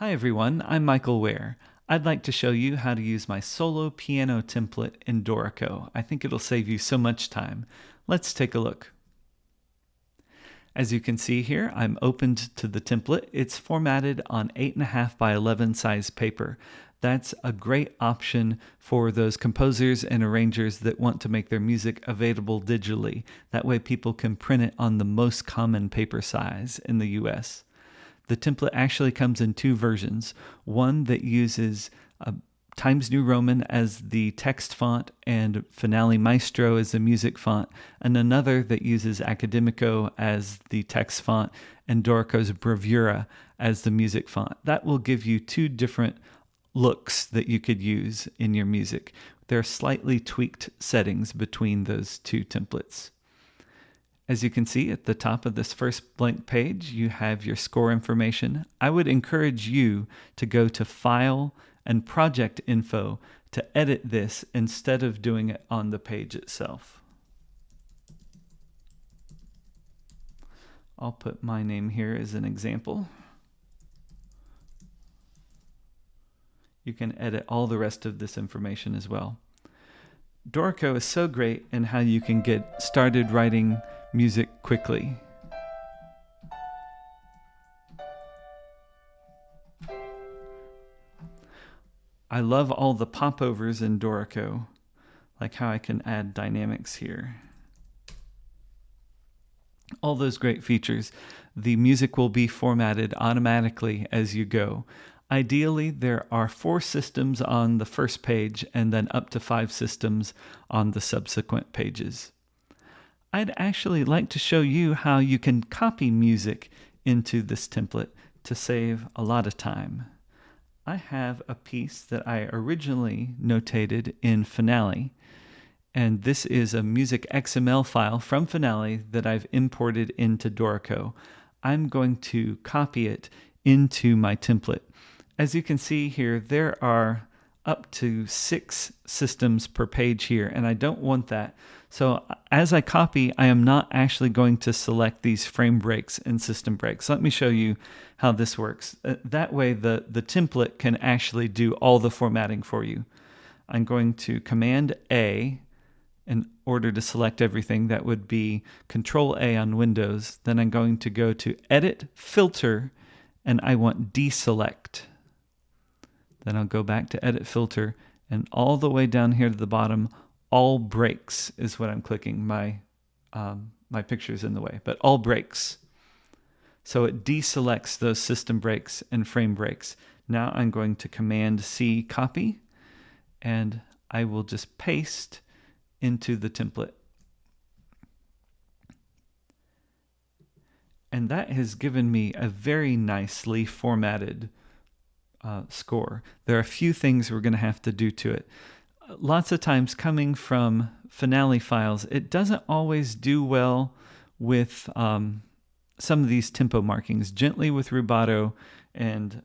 Hi everyone, I'm Michael Ware. I'd like to show you how to use my solo piano template in Dorico. I think it'll save you so much time. Let's take a look. As you can see here, I'm opened to the template. It's formatted on 8.5 by 11 size paper. That's a great option for those composers and arrangers that want to make their music available digitally. That way people can print it on the most common paper size in the US. The template actually comes in two versions. One that uses Times New Roman as the text font and Finale Maestro as the music font, and another that uses Academico as the text font and Dorico's Bravura as the music font. That will give you two different looks that you could use in your music. There are slightly tweaked settings between those two templates. As you can see at the top of this first blank page, you have your score information. I would encourage you to go to File and Project Info to edit this instead of doing it on the page itself. I'll put my name here as an example. You can edit all the rest of this information as well. Dorico is so great in how you can get started writing music quickly. I love all the popovers in Dorico, like how I can add dynamics here. All those great features. The music will be formatted automatically as you go. Ideally, there are 4 systems on the first page and then up to 5 systems on the subsequent pages. I'd actually like to show you how you can copy music into this template to save a lot of time. I have a piece that I originally notated in Finale, and this is a music XML file from Finale that I've imported into Dorico. I'm going to copy it into my template. As you can see here, there are up to 6 systems per page here, and I don't want that. So as I copy, I am not actually going to select these frame breaks and system breaks. Let me show you how this works. That way the template can actually do all the formatting for you. I'm going to Command A in order to select everything. That would be Control A on Windows. Then I'm going to go to Edit, Filter, and I want Deselect. Then I'll go back to Edit Filter, and all the way down here to the bottom, All Breaks is what I'm clicking. My picture's in the way, but All Breaks. So it deselects those system breaks and frame breaks. Now I'm going to Command C, copy, and I will just paste into the template. And that has given me a very nicely formatted score. There are a few things we're going to have to do to it. Lots of times coming from Finale files, it doesn't always do well with some of these tempo markings, gently with rubato and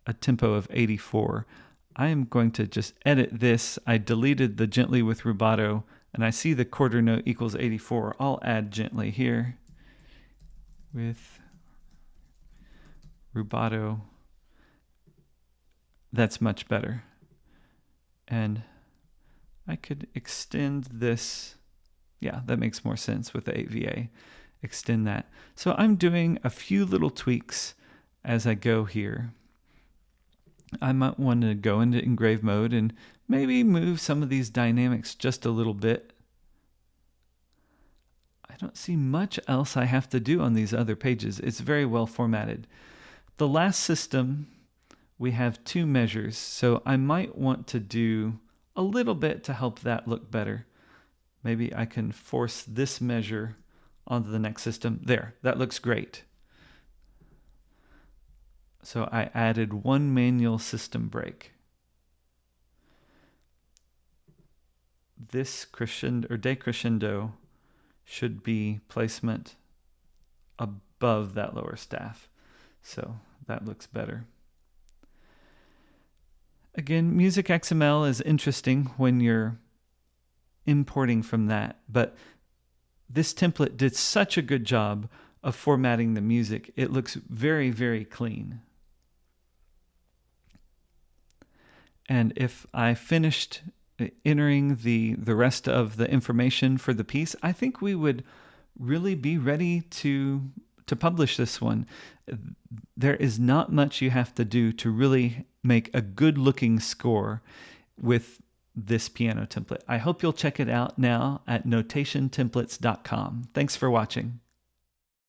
a tempo of 84. I am going to just edit this. I deleted the gently with rubato, and I see the quarter note equals 84. I'll add gently here with rubato. That's much better. And I could extend this. Yeah, that makes more sense with the AVA. Extend that. So I'm doing a few little tweaks as I go here. I might want to go into engrave mode and maybe move some of these dynamics just a little bit. I don't see much else I have to do on these other pages. It's very well formatted. The last system, we have 2 measures, so I might want to do a little bit to help that look better. Maybe I can force this measure onto the next system. There, that looks great. So I added 1 manual system break. This crescendo or decrescendo should be placement above that lower staff. So that looks better. Again, Music XML is interesting when you're importing from that, but this template did such a good job of formatting the music. It looks very, very clean. And if I finished entering the rest of the information for the piece, I think we would really be ready to publish this one. There is not much you have to do to really make a good looking score with this piano template. I hope you'll check it out now at notationtemplates.com. Thanks for watching.